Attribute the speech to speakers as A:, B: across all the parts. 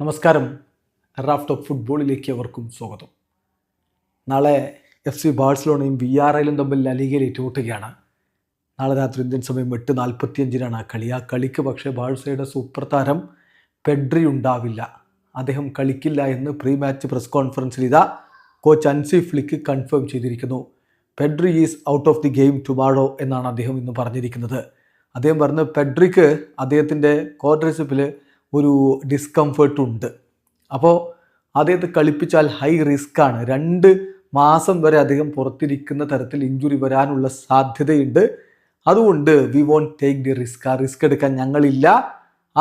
A: നമസ്കാരം. Raf talk ഫുട്ബോളിലേക്ക് അവർക്കും സ്വാഗതം. നാളെ FC ബാഴ്സലോണയും VRLും തമ്മിൽ ലാ ലീഗയിൽ ഏറ്റുമുട്ടുകയാണ്. നാളെ രാത്രി ഇന്ത്യൻ സമയം 8:45 ആ കളി. ആ കളിക്ക് പക്ഷേ ബാഴ്സയുടെ സൂപ്പർ താരം പെഡ്രി ഉണ്ടാവില്ല. അദ്ദേഹം കളിക്കില്ല എന്ന് പ്രീ മാച്ച് പ്രസ് കോൺഫറൻസിൽ കോച്ച് ഹൻസി ഫ്ലിക്ക് കൺഫേം ചെയ്തിരിക്കുന്നു. Pedri is out of the game tomorrow എന്നാണ് അദ്ദേഹം ഇന്ന് പറഞ്ഞിരിക്കുന്നത്. അദ്ദേഹം പറഞ്ഞ് പെഡ്രിക്ക് അദ്ദേഹത്തിൻ്റെ ക്വാഡ്രിസെപ്പിൽ ഒരു ഡിസ്കംഫേർട്ട് ഉണ്ട്. അപ്പോൾ അദ്ദേഹത്തെ കളിപ്പിച്ചാൽ ഹൈ റിസ്ക്കാണ്. 2 മാസം വരെ അദ്ദേഹം പുറത്തിരിക്കുന്ന തരത്തിൽ ഇഞ്ചുറി വരാനുള്ള സാധ്യതയുണ്ട്. അതുകൊണ്ട് we won't take the risk. ആ റിസ്ക് എടുക്കാൻ ഞങ്ങളില്ല.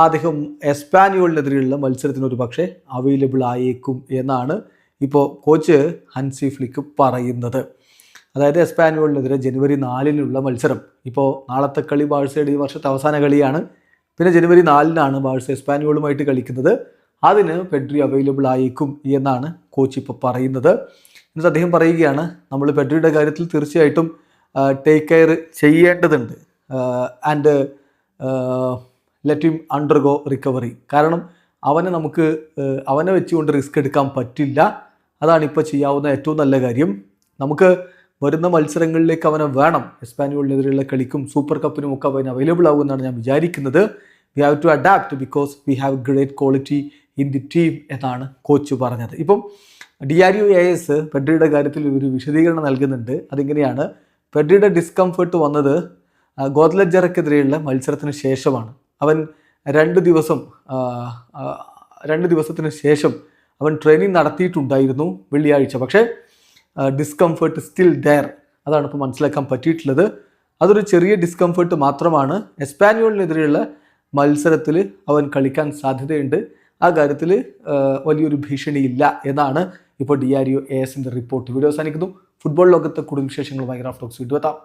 A: അദ്ദേഹം എസ്പാനിയോളിനെതിരെയുള്ള മത്സരത്തിന് ഒരു പക്ഷേ അവൈലബിൾ ആയേക്കും എന്നാണ് ഇപ്പോൾ കോച്ച് ഹൻസി ഫ്ലിക്ക് പറയുന്നത്. അതായത് എസ്പാനിയോളിനെതിരെ ജനുവരി 4-നുള്ള മത്സരം. ഇപ്പോൾ നാളത്തെ കളി ബാഴ്സയുടെ ഈ വർഷത്തെ അവസാന കളിയാണ്. പിന്നെ ജനുവരി 4-നാണ് ബാഴ്സ എസ്പാനിയോളുമായിട്ട് കളിക്കുന്നത്. അതിന് പെഡ്രി അവൈലബിൾ ആയേക്കും എന്നാണ് കോച്ച് ഇപ്പോൾ പറയുന്നത്. എന്നിട്ട് അദ്ദേഹം പറയുകയാണ്, നമ്മൾ പെഡ്രിയുടെ കാര്യത്തിൽ തീർച്ചയായിട്ടും ടേക്ക് കെയർ ചെയ്യേണ്ടതുണ്ട് and let him undergo recovery. കാരണം അവനെ വെച്ചുകൊണ്ട് റിസ്ക് എടുക്കാൻ പറ്റില്ല. അതാണ് ഇപ്പോൾ ചെയ്യാവുന്ന ഏറ്റവും നല്ല കാര്യം. നമുക്ക് വരുന്ന മത്സരങ്ങളിലേക്ക് അവനെ വേണം. എസ്പാനിയോളിനെതിരെയുള്ള കളിക്കും സൂപ്പർ കപ്പിനും ഒക്കെ അവൻ അവൈലബിൾ ആകുമെന്നാണ് ഞാൻ വിചാരിക്കുന്നത്. We have to adapt because we have great quality in the team എന്നാണ് കോച്ച് പറഞ്ഞത്. ഇപ്പം ഡിയാരിയോ AS പെഡ്രിയുടെ കാര്യത്തിൽ ഒരു വിശദീകരണം നൽകുന്നുണ്ട്. അതിങ്ങനെയാണ്: പെഡ്രിയുടെ ഡിസ്കംഫേർട്ട് വന്നത് ഗോത്ലജറക്കെതിരെയുള്ള മത്സരത്തിന് ശേഷമാണ്. അവൻ 2 ദിവസത്തിന് ശേഷം അവൻ ട്രെയിനിങ് നടത്തിയിട്ടുണ്ടായിരുന്നു വെള്ളിയാഴ്ച. പക്ഷേ ഡിസ്കംഫേർട്ട് സ്റ്റിൽ ദെയർ. അതാണ് ഇപ്പോൾ മനസ്സിലാക്കാൻ പറ്റിയിട്ടുള്ളത്. അതൊരു ചെറിയ ഡിസ്കംഫേർട്ട് മാത്രമാണ്. എസ്പാനിയോളിനെതിരെയുള്ള മത്സരത്തിൽ അവൻ കളിക്കാൻ സാധ്യതയുണ്ട്. ആ കാര്യത്തിൽ വലിയൊരു ഭീഷണിയില്ല എന്നാണ് ഇപ്പോൾ ഡിയാരിയോ ASൻ്റെ റിപ്പോർട്ട്. വീഡിയോ അവസാനിക്കുന്നു. ഫുട്ബോൾ ലോകത്തെ കൂടുതൽ വിശേഷങ്ങളുമായി റാഫ് ടോക്സ് വീണ്ടും എത്താം.